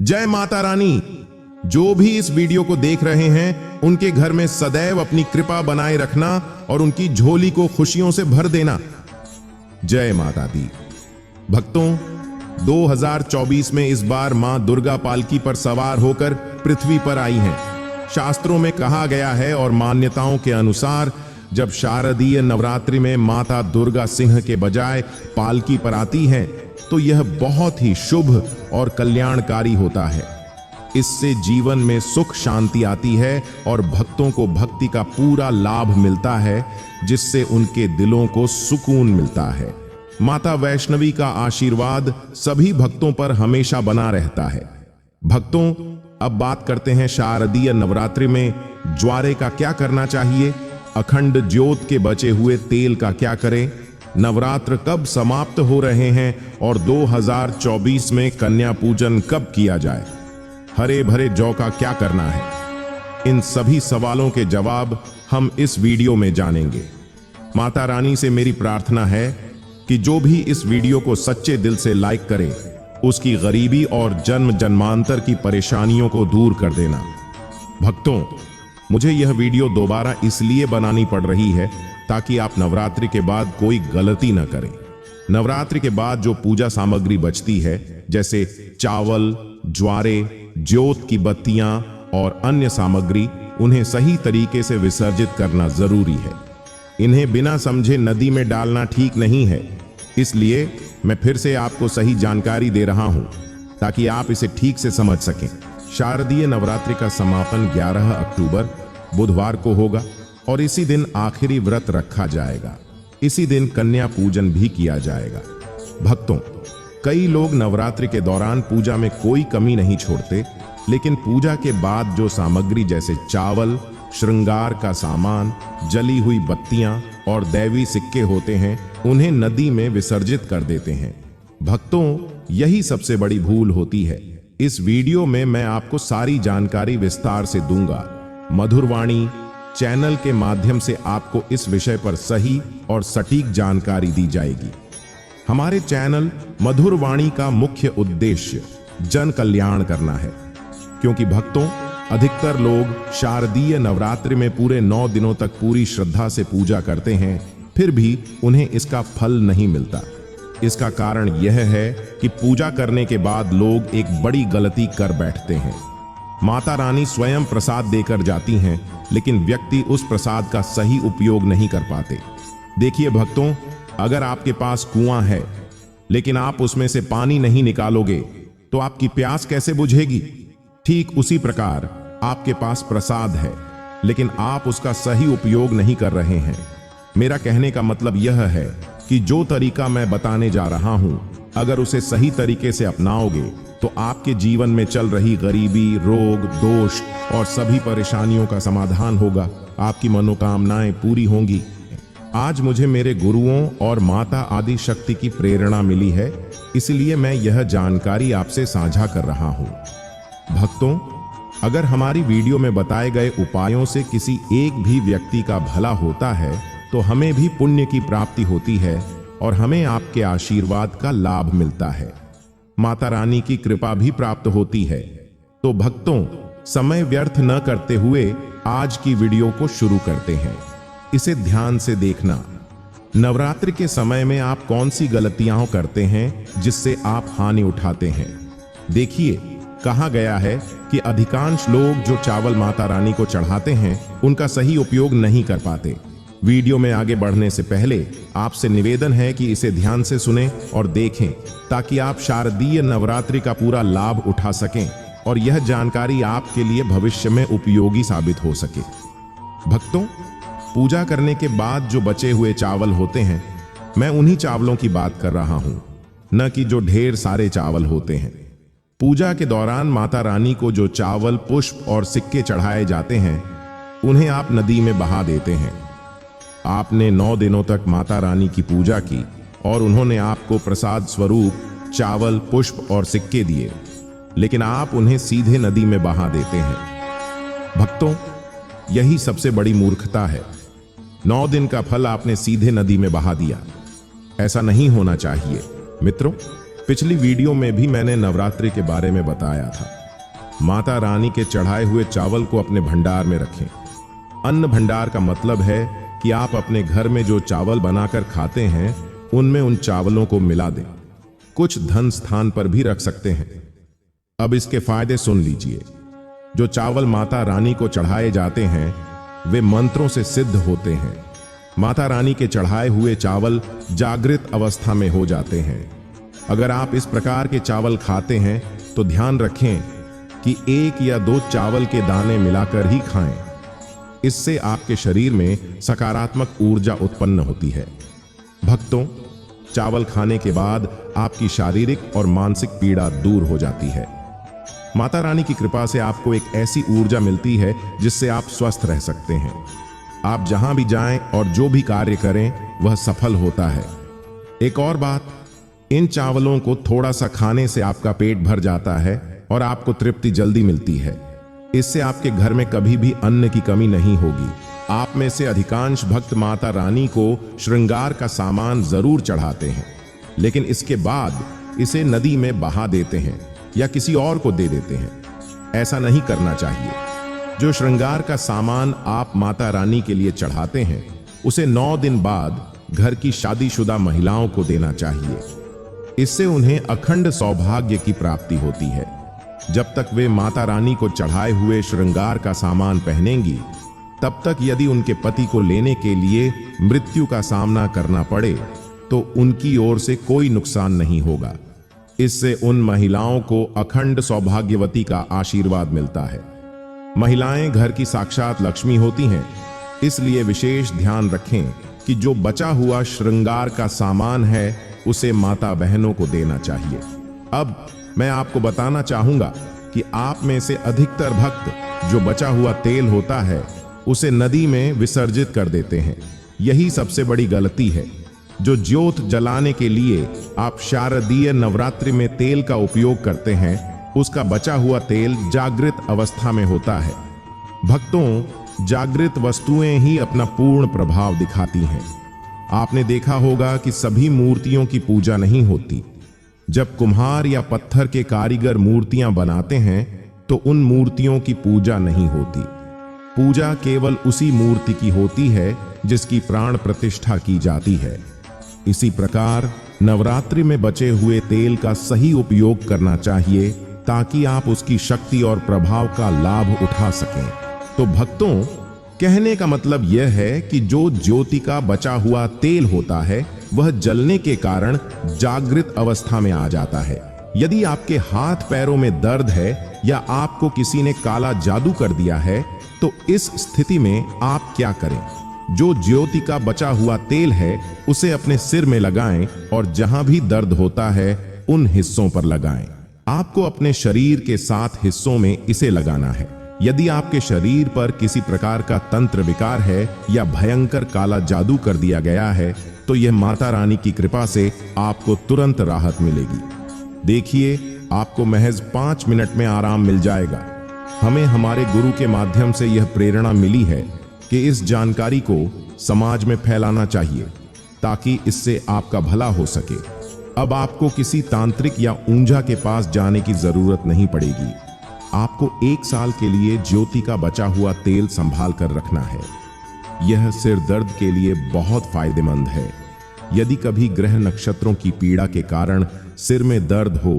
जय माता रानी। जो भी इस वीडियो को देख रहे हैं उनके घर में सदैव अपनी कृपा बनाए रखना और उनकी झोली को खुशियों से भर देना। जय माता दी। भक्तों, 2024 में इस बार मां दुर्गा पालकी पर सवार होकर पृथ्वी पर आई हैं। शास्त्रों में कहा गया है और मान्यताओं के अनुसार जब शारदीय नवरात्रि में माता दुर्गा सिंह के बजाय पालकी पर आती हैं तो यह बहुत ही शुभ और कल्याणकारी होता है। इससे जीवन में सुख शांति आती है और भक्तों को भक्ति का पूरा लाभ मिलता है, जिससे उनके दिलों को सुकून मिलता है। माता वैष्णवी का आशीर्वाद सभी भक्तों पर हमेशा बना रहता है। भक्तों, अब बात करते हैं शारदीय नवरात्रि में ज्वारे का क्या करना चाहिए, अखंड ज्योत के बचे हुए तेल का क्या करें, नवरात्र कब समाप्त हो रहे हैं और 2024 में कन्या पूजन कब किया जाए, हरे भरे जौ का क्या करना है। इन सभी सवालों के जवाब हम इस वीडियो में जानेंगे। माता रानी से मेरी प्रार्थना है कि जो भी इस वीडियो को सच्चे दिल से लाइक करे उसकी गरीबी और जन्म जन्मांतर की परेशानियों को दूर कर देना। भक्तों, मुझे यह वीडियो दोबारा इसलिए बनानी पड़ रही है ताकि आप नवरात्रि के बाद कोई गलती न करें। नवरात्रि के बाद जो पूजा सामग्री बचती है, जैसे चावल, ज्वारे, ज्योत की बत्तियां और अन्य सामग्री, उन्हें सही तरीके से विसर्जित करना जरूरी है। इन्हें बिना समझे नदी में डालना ठीक नहीं है। इसलिए मैं फिर से आपको सही जानकारी दे रहा हूं ताकि आप इसे ठीक से समझ सकें। शारदीय नवरात्रि का समापन 11 अक्टूबर बुधवार को होगा और इसी दिन आखिरी व्रत रखा जाएगा। इसी दिन कन्या पूजन भी किया जाएगा। भक्तों, कई लोग नवरात्रि के दौरान पूजा में कोई कमी नहीं छोड़ते, लेकिन पूजा के बाद जो सामग्री जैसे चावल, श्रृंगार का सामान, जली हुई बत्तियां और दैवी सिक्के होते हैं, उन्हें नदी में विसर्जित कर देते हैं। भक्तों, यही सबसे बड़ी भूल होती है। इस वीडियो में मैं आपको सारी जानकारी विस्तार से दूंगा। मधुरवाणी चैनल के माध्यम से आपको इस विषय पर सही और सटीक जानकारी दी जाएगी। हमारे चैनल मधुरवाणी का मुख्य उद्देश्य जन कल्याण करना है, क्योंकि भक्तों, अधिकतर लोग शारदीय नवरात्रि में पूरे 9 दिनों तक पूरी श्रद्धा से पूजा करते हैं, फिर भी उन्हें इसका फल नहीं मिलता। इसका कारण यह है कि पूजा करने के बाद लोग एक बड़ी गलती कर बैठते हैं। माता रानी स्वयं प्रसाद देकर जाती हैं, लेकिन व्यक्ति उस प्रसाद का सही उपयोग नहीं कर पाते। देखिए भक्तों, अगर आपके पास कुआं है लेकिन आप उसमें से पानी नहीं निकालोगे तो आपकी प्यास कैसे बुझेगी? ठीक उसी प्रकार आपके पास प्रसाद है लेकिन आप उसका सही उपयोग नहीं कर रहे हैं। मेरा कहने का मतलब यह है कि जो तरीका मैं बताने जा रहा हूं, अगर उसे सही तरीके से अपनाओगे तो आपके जीवन में चल रही गरीबी, रोग, दोष और सभी परेशानियों का समाधान होगा। आपकी मनोकामनाएं पूरी होंगी। आज मुझे मेरे गुरुओं और माता आदि शक्ति की प्रेरणा मिली है, इसलिए मैं यह जानकारी आपसे साझा कर रहा हूं। भक्तों, अगर हमारी वीडियो में बताए गए उपायों से किसी एक भी व्यक्ति का भला होता है तो हमें भी पुण्य की प्राप्ति होती है और हमें आपके आशीर्वाद का लाभ मिलता है। माता रानी की कृपा भी प्राप्त होती है। तो भक्तों, समय व्यर्थ न करते हुए आज की वीडियो को शुरू करते हैं। इसे ध्यान से देखना। नवरात्रि के समय में आप कौन सी गलतियां करते हैं जिससे आप हानि उठाते हैं? देखिए, कहा गया है कि अधिकांश लोग जो चावल माता रानी को चढ़ाते हैं उनका सही उपयोग नहीं कर पाते। वीडियो में आगे बढ़ने से पहले आपसे निवेदन है कि इसे ध्यान से सुनें और देखें ताकि आप शारदीय नवरात्रि का पूरा लाभ उठा सकें और यह जानकारी आपके लिए भविष्य में उपयोगी साबित हो सके। भक्तों, पूजा करने के बाद जो बचे हुए चावल होते हैं, मैं उन्हीं चावलों की बात कर रहा हूं, न कि जो ढेर सारे चावल होते हैं। पूजा के दौरान माता रानी को जो चावल, पुष्प और सिक्के चढ़ाए जाते हैं, उन्हें आप नदी में बहा देते हैं। आपने 9 दिनों तक माता रानी की पूजा की और उन्होंने आपको प्रसाद स्वरूप चावल, पुष्प और सिक्के दिए, लेकिन आप उन्हें सीधे नदी में बहा देते हैं। भक्तों, यही सबसे बड़ी मूर्खता है। 9 दिन का फल आपने सीधे नदी में बहा दिया। ऐसा नहीं होना चाहिए। मित्रों, पिछली वीडियो में भी मैंने नवरात्रि के बारे में बताया था। माता रानी के चढ़ाए हुए चावल को अपने भंडार में रखें। अन्न भंडार का मतलब है कि आप अपने घर में जो चावल बनाकर खाते हैं उनमें उन चावलों को मिला दें। कुछ धन स्थान पर भी रख सकते हैं। अब इसके फायदे सुन लीजिए। जो चावल माता रानी को चढ़ाए जाते हैं वे मंत्रों से सिद्ध होते हैं। माता रानी के चढ़ाए हुए चावल जागृत अवस्था में हो जाते हैं। अगर आप इस प्रकार के चावल खाते हैं तो ध्यान रखें कि 1 या 2 चावल के दाने मिलाकर ही खाएं। इससे आपके शरीर में सकारात्मक ऊर्जा उत्पन्न होती है। भक्तों, चावल खाने के बाद आपकी शारीरिक और मानसिक पीड़ा दूर हो जाती है। माता रानी की कृपा से आपको एक ऐसी ऊर्जा मिलती है जिससे आप स्वस्थ रह सकते हैं। आप जहां भी जाएं और जो भी कार्य करें वह सफल होता है। एक और बात, इन चावलों को थोड़ा सा खाने से आपका पेट भर जाता है और आपको तृप्ति जल्दी मिलती है। इससे आपके घर में कभी भी अन्न की कमी नहीं होगी। आप में से अधिकांश भक्त माता रानी को श्रृंगार का सामान जरूर चढ़ाते हैं, लेकिन इसके बाद इसे नदी में बहा देते हैं या किसी और को दे देते हैं। ऐसा नहीं करना चाहिए। जो श्रृंगार का सामान आप माता रानी के लिए चढ़ाते हैं उसे 9 दिन बाद घर की शादीशुदा महिलाओं को देना चाहिए। इससे उन्हें अखंड सौभाग्य की प्राप्ति होती है। जब तक वे माता रानी को चढ़ाए हुए श्रृंगार का सामान पहनेंगी तब तक यदि उनके पति को लेने के लिए मृत्यु का सामना करना पड़े तो उनकी ओर से कोई नुकसान नहीं होगा। इससे उन महिलाओं को अखंड सौभाग्यवती का आशीर्वाद मिलता है। महिलाएं घर की साक्षात लक्ष्मी होती हैं, इसलिए विशेष ध्यान रखें कि जो बचा हुआ श्रृंगार का सामान है उसे माता बहनों को देना चाहिए। अब मैं आपको बताना चाहूंगा कि आप में से अधिकतर भक्त जो बचा हुआ तेल होता है उसे नदी में विसर्जित कर देते हैं। यही सबसे बड़ी गलती है। जो ज्योत जलाने के लिए आप शारदीय नवरात्रि में तेल का उपयोग करते हैं उसका बचा हुआ तेल जागृत अवस्था में होता है। भक्तों, जागृत वस्तुएं ही अपना पूर्ण प्रभाव दिखाती हैं। आपने देखा होगा कि सभी मूर्तियों की पूजा नहीं होती। जब कुम्हार या पत्थर के कारीगर मूर्तियां बनाते हैं तो उन मूर्तियों की पूजा नहीं होती। पूजा केवल उसी मूर्ति की होती है जिसकी प्राण प्रतिष्ठा की जाती है। इसी प्रकार नवरात्रि में बचे हुए तेल का सही उपयोग करना चाहिए ताकि आप उसकी शक्ति और प्रभाव का लाभ उठा सकें। तो भक्तों, कहने का मतलब यह है कि जो ज्योति का बचा हुआ तेल होता है वह जलने के कारण जागृत अवस्था में आ जाता है। यदि आपके हाथ पैरों में दर्द है या आपको किसी ने काला जादू कर दिया है तो इस स्थिति में आप क्या करें? जो ज्योति का बचा हुआ तेल है उसे अपने सिर में लगाएं और जहां भी दर्द होता है उन हिस्सों पर लगाएं। आपको अपने शरीर के 7 हिस्सों में इसे लगाना है। यदि आपके शरीर पर किसी प्रकार का तंत्र विकार है या भयंकर काला जादू कर दिया गया है तो यह माता रानी की कृपा से आपको तुरंत राहत मिलेगी। देखिए, आपको महज 5 मिनट में आराम मिल जाएगा। हमें हमारे गुरु के माध्यम से यह प्रेरणा मिली है कि इस जानकारी को समाज में फैलाना चाहिए ताकि इससे आपका भला हो सके। अब आपको किसी तांत्रिक या ऊंझा के पास जाने की जरूरत नहीं पड़ेगी। आपको 1 साल के लिए ज्योति का बचा हुआ तेल संभाल कर रखना है। यह सिर दर्द के लिए बहुत फायदेमंद है। यदि कभी ग्रह नक्षत्रों की पीड़ा के कारण सिर में दर्द हो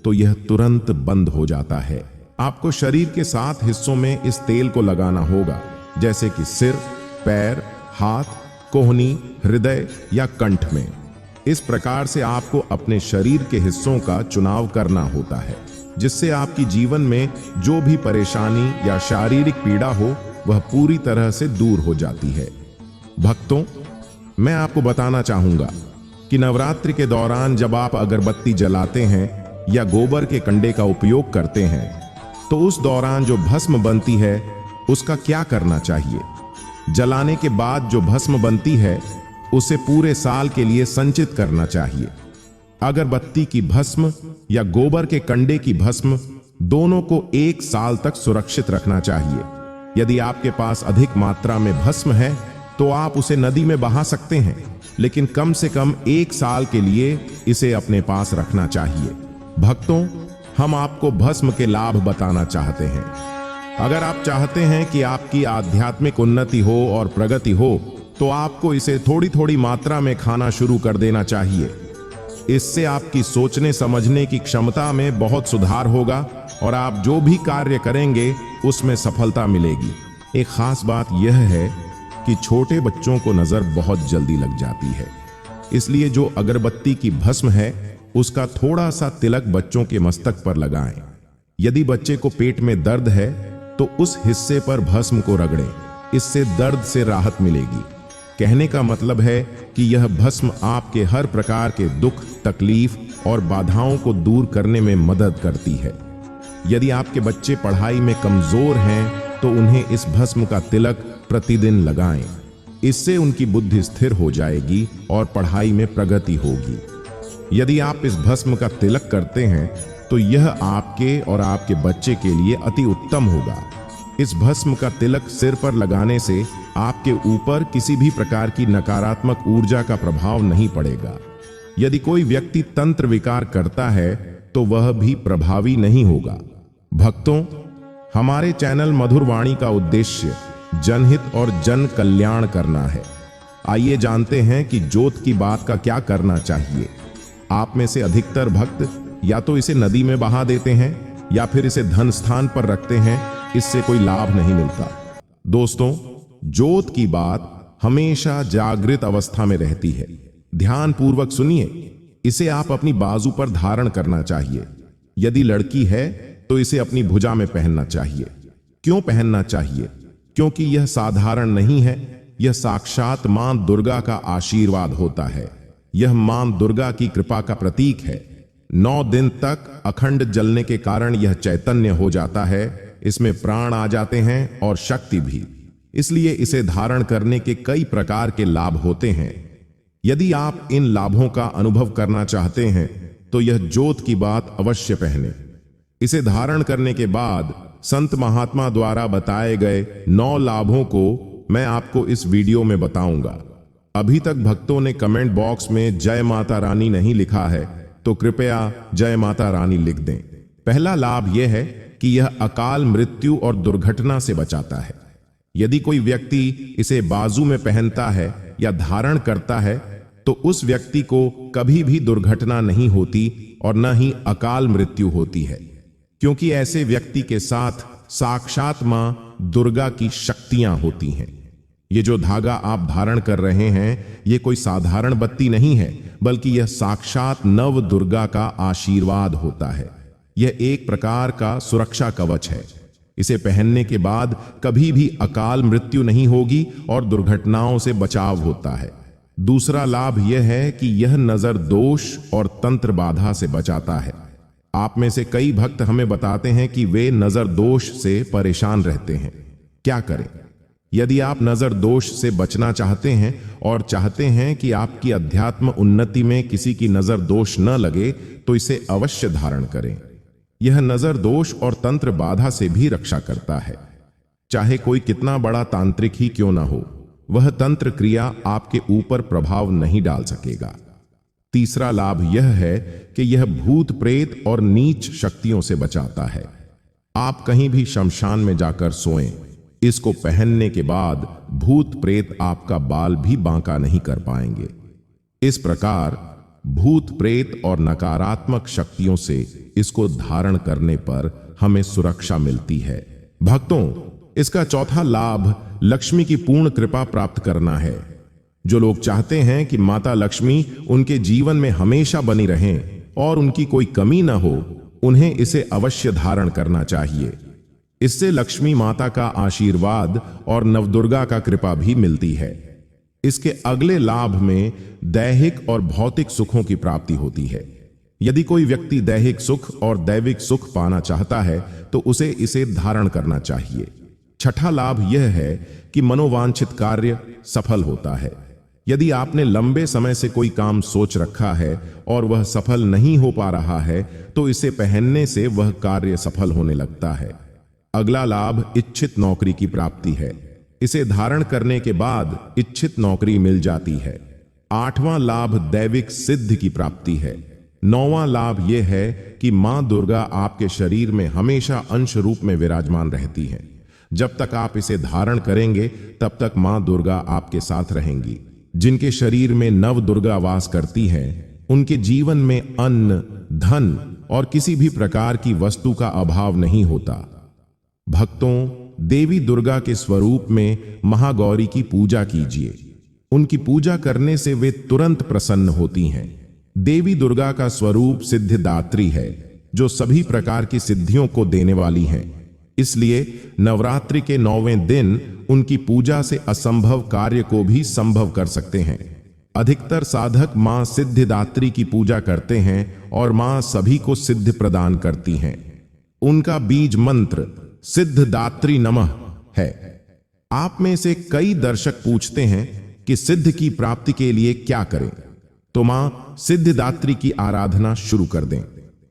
तो यह तुरंत बंद हो जाता है। आपको शरीर के 7 हिस्सों में इस तेल को लगाना होगा, जैसे कि सिर, पैर, हाथ, कोहनी, हृदय या कंठ में। इस प्रकार से आपको अपने शरीर के हिस्सों का चुनाव करना होता है, जिससे आपकी जीवन में जो भी परेशानी या शारीरिक पीड़ा हो वह पूरी तरह से दूर हो जाती है। भक्तों, मैं आपको बताना चाहूंगा कि नवरात्रि के दौरान जब आप अगरबत्ती जलाते हैं या गोबर के कंडे का उपयोग करते हैं तो उस दौरान जो भस्म बनती है उसका क्या करना चाहिए? जलाने के बाद जो भस्म बनती है उसे पूरे साल के लिए संचित करना चाहिए। अगरबत्ती की भस्म या गोबर के कंडे की भस्म दोनों को 1 साल तक सुरक्षित रखना चाहिए। यदि आपके पास अधिक मात्रा में भस्म है तो आप उसे नदी में बहा सकते हैं, लेकिन कम से कम 1 साल के लिए इसे अपने पास रखना चाहिए। भक्तों, हम आपको भस्म के लाभ बताना चाहते हैं। अगर आप चाहते हैं कि आपकी आध्यात्मिक उन्नति हो और प्रगति हो, तो आपको इसे थोड़ी थोड़ी मात्रा में खाना शुरू कर देना चाहिए। इससे आपकी सोचने समझने की क्षमता में बहुत सुधार होगा और आप जो भी कार्य करेंगे उसमें सफलता मिलेगी। एक खास बात यह है कि छोटे बच्चों को नजर बहुत जल्दी लग जाती है, इसलिए जो अगरबत्ती की भस्म है उसका थोड़ा सा तिलक बच्चों के मस्तक पर लगाएं। यदि बच्चे को पेट में दर्द है तो उस हिस्से पर भस्म को रगड़ें, इससे दर्द से राहत मिलेगी। कहने का मतलब है कि यह भस्म आपके हर प्रकार के दुख, तकलीफ और बाधाओं को दूर करने में मदद करती है। यदि आपके बच्चे पढ़ाई में कमजोर हैं तो उन्हें इस भस्म का तिलक प्रतिदिन लगाएं। इससे उनकी बुद्धि स्थिर हो जाएगी और पढ़ाई में प्रगति होगी। यदि आप इस भस्म का तिलक करते हैं तो यह आपके और आपके बच्चे के लिए अति उत्तम होगा। इस भस्म का तिलक सिर पर लगाने से आपके ऊपर किसी भी प्रकार की नकारात्मक ऊर्जा का प्रभाव नहीं पड़ेगा। यदि कोई व्यक्ति तंत्र विकार करता है तो वह भी प्रभावी नहीं होगा। भक्तों, हमारे चैनल मधुर वाणी का उद्देश्य जनहित और जन कल्याण करना है। आइए जानते हैं कि ज्योत की बात का क्या करना चाहिए। आप में से अधिकतर भक्त या तो इसे नदी में बहा देते हैं या फिर इसे धन स्थान पर रखते हैं, इससे कोई लाभ नहीं मिलता। दोस्तों, ज्योत की बात हमेशा जागृत अवस्था में रहती है। ध्यान पूर्वक सुनिए। इसे आप अपनी बाजू पर धारण करना चाहिए। यदि लड़की है तो इसे अपनी भुजा में पहनना चाहिए। क्यों पहनना चाहिए? क्योंकि यह साधारण नहीं है, यह साक्षात मां दुर्गा का आशीर्वाद होता है। यह मां दुर्गा की कृपा का प्रतीक है। 9 दिन तक अखंड जलने के कारण यह चैतन्य हो जाता है। इसमें प्राण आ जाते हैं और शक्ति भी। इसलिए इसे धारण करने के कई प्रकार के लाभ होते हैं। यदि आप इन लाभों का अनुभव करना चाहते हैं तो यह ज्योत की बात अवश्य पहने। इसे धारण करने के बाद संत महात्मा द्वारा बताए गए 9 लाभों को मैं आपको इस वीडियो में बताऊंगा। अभी तक भक्तों ने कमेंट बॉक्स में जय माता रानी नहीं लिखा है तो कृपया जय माता रानी लिख दें। पहला लाभ यह है कि यह अकाल मृत्यु और दुर्घटना से बचाता है। यदि कोई व्यक्ति इसे बाजू में पहनता है या धारण करता है तो उस व्यक्ति को कभी भी दुर्घटना नहीं होती और न ही अकाल मृत्यु होती है, क्योंकि ऐसे व्यक्ति के साथ साक्षात मां दुर्गा की शक्तियां होती हैं। ये जो धागा आप धारण कर रहे हैं, ये कोई साधारण बत्ती नहीं है, बल्कि यह साक्षात नव दुर्गा का आशीर्वाद होता है। यह एक प्रकार का सुरक्षा कवच है। इसे पहनने के बाद कभी भी अकाल मृत्यु नहीं होगी और दुर्घटनाओं से बचाव होता है। दूसरा लाभ यह है कि यह नजर दोष और तंत्र बाधा से बचाता है। आप में से कई भक्त हमें बताते हैं कि वे नजर दोष से परेशान रहते हैं। क्या करें? यदि आप नजर दोष से बचना चाहते हैं और चाहते हैं कि आपकी अध्यात्म उन्नति में किसी की नजर दोष न लगे, तो इसे अवश्य धारण करें। यह नजर दोष और तंत्र बाधा से भी रक्षा करता है। चाहे कोई कितना बड़ा तांत्रिक ही क्यों ना हो, वह तंत्र क्रिया आपके ऊपर प्रभाव नहीं डाल सकेगा। तीसरा लाभ यह है कि यह भूत प्रेत और नीच शक्तियों से बचाता है। आप कहीं भी शमशान में जाकर सोएं, इसको पहनने के बाद भूत प्रेत आपका बाल भी बांका नहीं कर पाएंगे। इस प्रकार भूत प्रेत और नकारात्मक शक्तियों से इसको धारण करने पर हमें सुरक्षा मिलती है। भक्तों, इसका चौथा लाभ लक्ष्मी की पूर्ण कृपा प्राप्त करना है। जो लोग चाहते हैं कि माता लक्ष्मी उनके जीवन में हमेशा बनी रहें और उनकी कोई कमी न हो, उन्हें इसे अवश्य धारण करना चाहिए। इससे लक्ष्मी माता का आशीर्वाद और नवदुर्गा का कृपा भी मिलती है। इसके अगले लाभ में दैहिक और भौतिक सुखों की प्राप्ति होती है। यदि कोई व्यक्ति दैहिक सुख और दैविक सुख पाना चाहता है तो उसे इसे धारण करना चाहिए। छठा लाभ यह है कि मनोवांछित कार्य सफल होता है। यदि आपने लंबे समय से कोई काम सोच रखा है और वह सफल नहीं हो पा रहा है, तो इसे पहनने से वह कार्य सफल होने लगता है। अगला लाभ इच्छित नौकरी की प्राप्ति है। इसे धारण करने के बाद इच्छित नौकरी मिल जाती है। 8वां लाभ दैविक सिद्ध की प्राप्ति है। 9वां लाभ यह है कि मां दुर्गा आपके शरीर में हमेशा अंश रूप में विराजमान रहती हैं। जब तक आप इसे धारण करेंगे तब तक मां दुर्गा आपके साथ रहेंगी। जिनके शरीर में नव दुर्गा वास करती है उनके जीवन में अन्न, धन और किसी भी प्रकार की वस्तु का अभाव नहीं होता। भक्तों, देवी दुर्गा के स्वरूप में महागौरी की पूजा कीजिए। उनकी पूजा करने से वे तुरंत प्रसन्न होती हैं। देवी दुर्गा का स्वरूप सिद्धिदात्री है, जो सभी प्रकार की सिद्धियों को देने वाली हैं। इसलिए नवरात्रि के 9वें दिन उनकी पूजा से असंभव कार्य को भी संभव कर सकते हैं। अधिकतर साधक मां सिद्धिदात्री की पूजा करते हैं और मां सभी को सिद्ध प्रदान करती हैं। उनका बीज मंत्र सिद्धिदात्री नमः है। आप में से कई दर्शक पूछते हैं कि सिद्ध की प्राप्ति के लिए क्या करें, तो मां सिद्धिदात्री की आराधना शुरू कर दें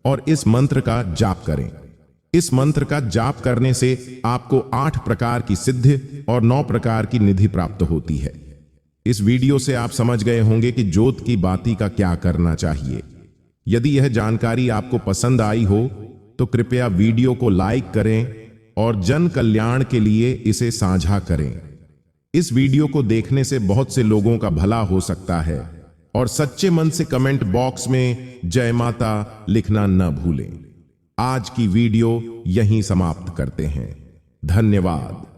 और इस मंत्र का जाप करें। इस मंत्र का जाप करने से आपको 8 प्रकार की सिद्धि और 9 प्रकार की निधि प्राप्त होती है। इस वीडियो से आप समझ गए होंगे कि ज्योत की बाती का क्या करना चाहिए। यदि यह जानकारी आपको पसंद आई हो तो कृपया वीडियो को लाइक करें और जन कल्याण के लिए इसे साझा करें। इस वीडियो को देखने से बहुत से लोगों का भला हो सकता है और सच्चे मन से कमेंट बॉक्स में जय माता लिखना न भूलें। आज की वीडियो यहीं समाप्त करते हैं। धन्यवाद।